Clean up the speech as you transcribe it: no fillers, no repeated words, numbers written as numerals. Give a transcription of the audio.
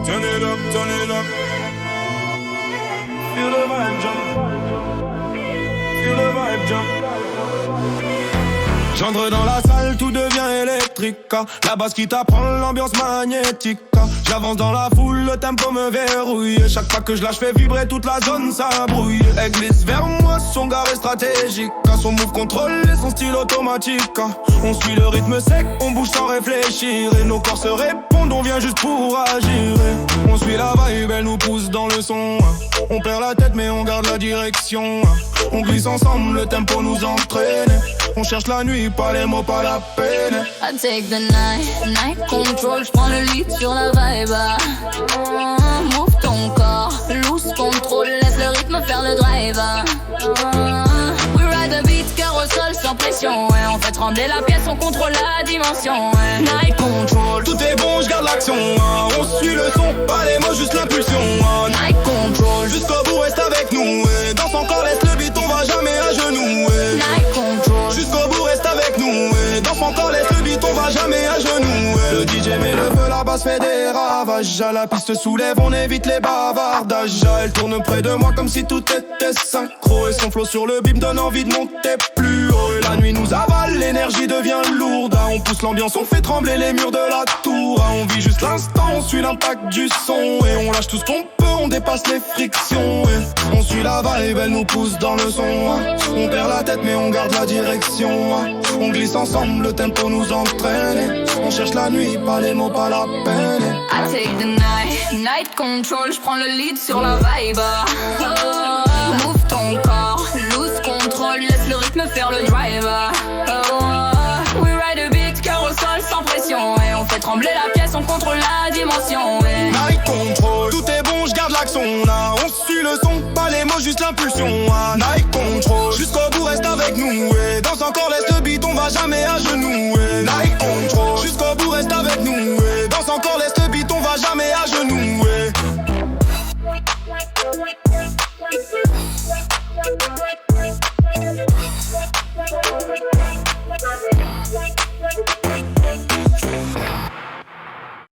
Turn it up, turn it up. Feel the vibe jump. Feel the vibe jump. J'entre dans la salle, tout devient électrique. La basse qui t'apprend l'ambiance magnétique. J'avance dans la foule, le tempo me verrouille. Chaque fois que je lâche, fais vibrer toute la zone, ça brouille. Elle glisse vers moi, son garé stratégique. Son move contrôlé, son style automatique. On suit le rythme sec, on bouge sans réfléchir. Et nos corps se répondent, on vient juste pour agir. On suit la vibe, elle nous pousse dans le son. On perd la tête mais on garde la direction. On glisse ensemble, le tempo nous entraîne. On cherche la nuit, pas les mots, pas la peine. I take the night control, j'prends le lead sur la vibe. Move ton corps, loose control, laisse le rythme faire le drive. We ride the beat, cœur au sol sans pression. On fait trembler la pièce, on contrôle la dimension. Night control, tout est bon, je garde l'action. On suit le son, pas les mots, juste l'impulsion. Night control, jusqu'au bout, reste avec nous. Danse encore, laisse le beat, on va jamais à genoux. Night control, jusqu'au bout, reste avec nous. Danse encore, laisse le beat, on va jamais à genoux. Le DJ met le feu, la basse fait des ravages. La piste soulève, on évite les bavardages. Elle tourne près de moi comme si tout était synchro. Et son flow sur le beat donne envie de monter plus haut. Et la nuit nous avale, l'énergie devient lourde. On pousse l'ambiance, on fait trembler les murs de la tour. On vit juste l'instant, on suit l'impact du son. Et on lâche tout ce qu'on peut, on dépasse les frictions. Et on suit la vibe, elle nous pousse dans le son. On perd la tête mais on garde la direction. On glisse ensemble, le tempo nous entraîne. On cherche la nuit, pas les mots, pas la peine. I take the night control, j'prends le lead sur la vibe. Move ton corps, loose control, laisse le rythme faire le drive. We ride a beat, cœur au sol sans pression. Et on fait trembler la pièce, on contrôle la dimension. Night control, tout est bon, je garde l'action. On suit le son, pas les mots, juste l'impulsion. Night control, jusqu'au bout reste avec nous. Danse encore, laisse le beat, on va jamais à genoux.